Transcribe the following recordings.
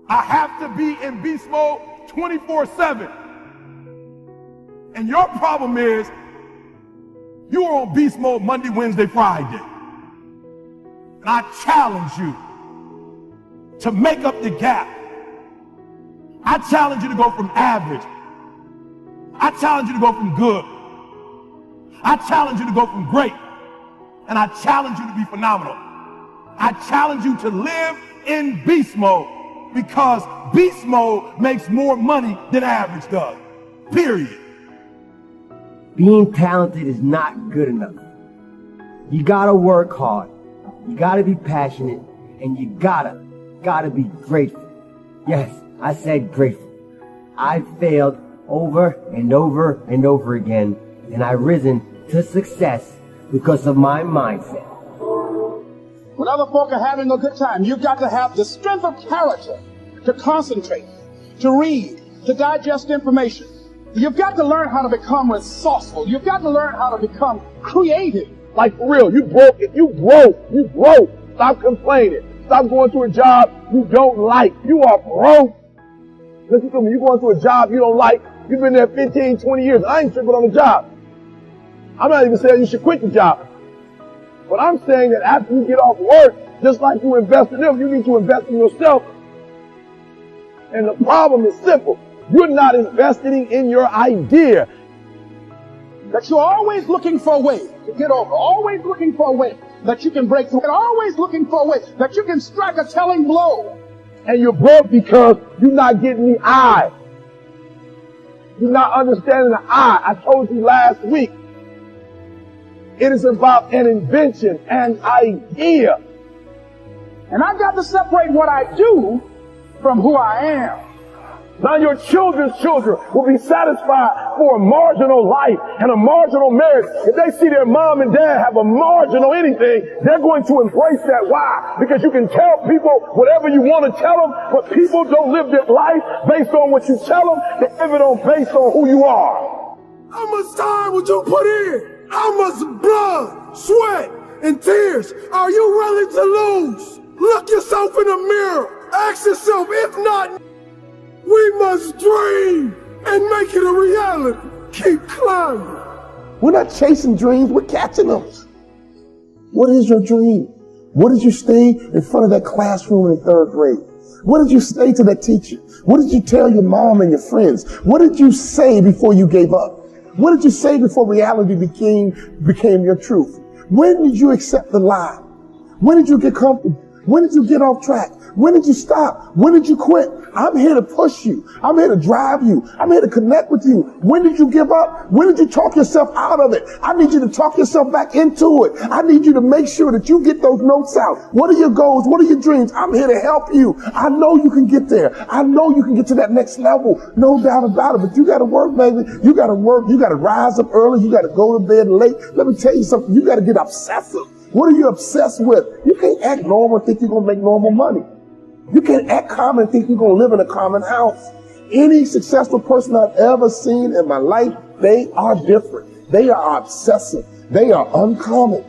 I have to be in beast mode 24/7. And your problem is you are on beast mode Monday, Wednesday, Friday. And I challenge you to make up the gap. I challenge you to go from average. I challenge you to go from good. I challenge you to go from great. And I challenge you to be phenomenal. I challenge you to live in beast mode, because beast mode makes more money than average does. Period. Being talented is not good enough. You gotta work hard. You gotta be passionate, and you gotta be grateful. Yes, I said grateful. I've failed over and over and over again, and I've risen to success because of my mindset. When other folk are having a good time, you've got to have the strength of character to concentrate, to read, to digest information. You've got to learn how to become resourceful. You've got to learn how to become creative. Like for real, you broke. If you broke. Stop complaining. Stop going to a job you don't like. You are broke. Listen to me, you're going to a job you don't like. You've been there 15, 20 years. I ain't tripping on the job. I'm not even saying you should quit the job. But I'm saying that after you get off work, just like you invest in them, you need to invest in yourself. And the problem is simple. You're not investing in your idea. That you're always looking for a way to get over, always looking for a way that you can break through, and always looking for a way that you can strike a telling blow. And you're broke because you're not getting the I. You're not understanding the I. I told you last week. It is about an invention, an idea. And I've got to separate what I do from who I am. Now your children's children will be satisfied for a marginal life and a marginal marriage. If they see their mom and dad have a marginal anything, they're going to embrace that. Why? Because you can tell people whatever you want to tell them, but people don't live their life based on what you tell them. They live it on based on who you are. How much time would you put in? How much blood, sweat, and tears are you willing to lose? Look yourself in the mirror. Ask yourself, if not, we must dream and make it a reality. Keep climbing. We're not chasing dreams, we're catching them. What is your dream? What did you stay in front of that classroom in third grade? What did you say to that teacher? What did you tell your mom and your friends? What did you say before you gave up? What did you say before reality became your truth? When did you accept the lie? When did you get comfortable? When did you get off track? When did you stop? When did you quit? I'm here to push you. I'm here to drive you. I'm here to connect with you. When did you give up? When did you talk yourself out of it? I need you to talk yourself back into it. I need you to make sure that you get those notes out. What are your goals? What are your dreams? I'm here to help you. I know you can get there. I know you can get to that next level. No doubt about it. But you got to work, baby. You got to work. You got to rise up early. You got to go to bed late. Let me tell you something. You got to get obsessive. What are you obsessed with? You can't act normal and think you're going to make normal money. You can't act common and think you're going to live in a common house. Any successful person I've ever seen in my life, they are different. They are obsessive. They are uncommon.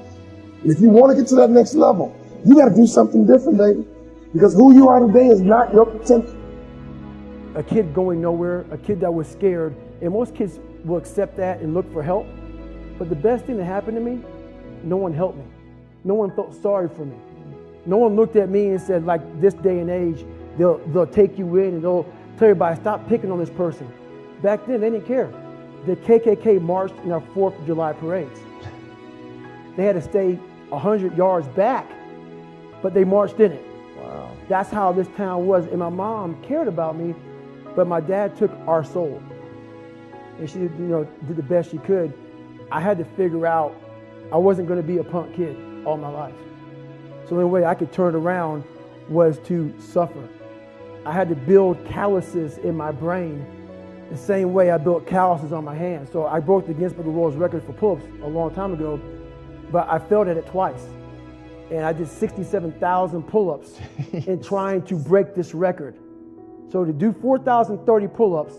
And if you want to get to that next level, you got to do something different, baby. Because who you are today is not your potential. A kid going nowhere, a kid that was scared, and most kids will accept that and look for help. But the best thing that happened to me, no one helped me. No one felt sorry for me. No one looked at me and said, like this day and age, they'll take you in and they'll tell everybody, stop picking on this person. Back then, they didn't care. The KKK marched in our 4th of July parades. They had to stay 100 yards back, but they marched in it. Wow. That's how this town was. And my mom cared about me, but my dad took our soul. And she, did the best she could. I had to figure out I wasn't going to be a punk kid all my life. So the only way I could turn it around was to suffer. I had to build calluses in my brain the same way I built calluses on my hands. So I broke the Guinness Book of World Records for pull-ups a long time ago, but I failed at it twice. And I did 67,000 pull-ups in trying to break this record. So to do 4,030 pull-ups,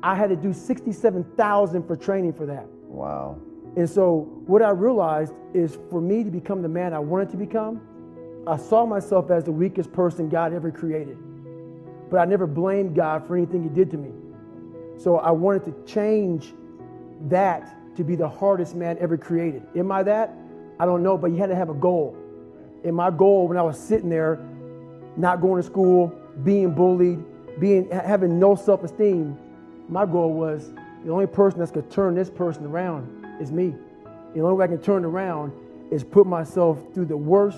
I had to do 67,000 for training for that. Wow. And so what I realized is for me to become the man I wanted to become, I saw myself as the weakest person God ever created. but I never blamed God for anything he did to me. So I wanted to change that to be the hardest man ever created. Am I that? I don't know, but you had to have a goal. And my goal when I was sitting there, not going to school, being bullied, having no self-esteem, my goal was the only person that's going to turn this person around is me. The only way I can turn it around is put myself through the worst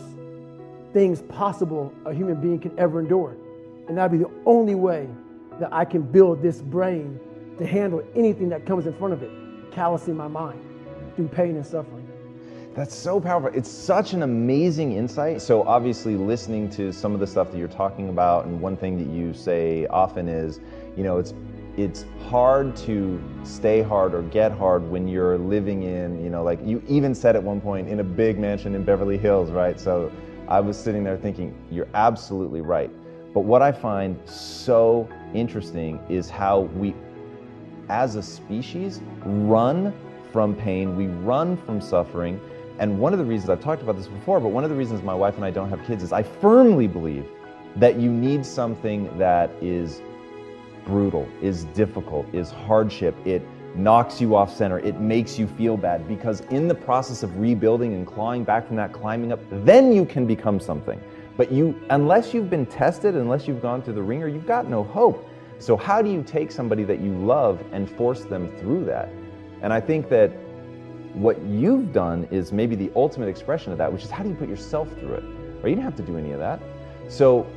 things possible a human being can ever endure. And that'd be the only way that I can build this brain to handle anything that comes in front of it, callousing my mind through pain and suffering. That's so powerful. It's such an amazing insight. So obviously listening to some of the stuff that you're talking about, and one thing that you say often is, it's hard to stay hard or get hard when you're living in, like you even said at one point, in a big mansion in Beverly Hills, right? So I was sitting there thinking, you're absolutely right. But what I find so interesting is how we, as a species, run from pain, we run from suffering. And one of the reasons, I've talked about this before, but one of the reasons my wife and I don't have kids is I firmly believe that you need something that is brutal, is difficult, is hardship. It knocks you off center. It makes you feel bad, because in the process of rebuilding and clawing back from that, climbing up, then you can become something. But unless you've been tested, unless you've gone through the ringer, you've got no hope. So how do you take somebody that you love and force them through that? And I think that what you've done is maybe the ultimate expression of that, which is how do you put yourself through it? Right? You didn't have to do any of that. So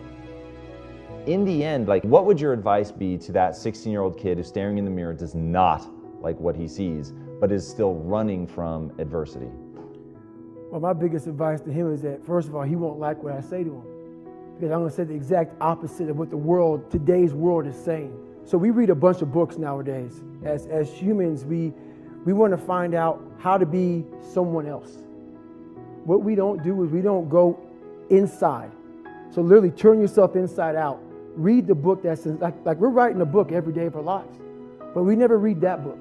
in the end, like, what would your advice be to that 16-year-old kid who's staring in the mirror, does not like what he sees, but is still running from adversity? Well, my biggest advice to him is that, first of all, he won't like what I say to him, because I'm going to say the exact opposite of what today's world is saying. So we read a bunch of books nowadays. As humans, we want to find out how to be someone else. What we don't do is we don't go inside. So literally turn yourself inside out. Read the book that's like we're writing a book every day of our lives, but we never read that book.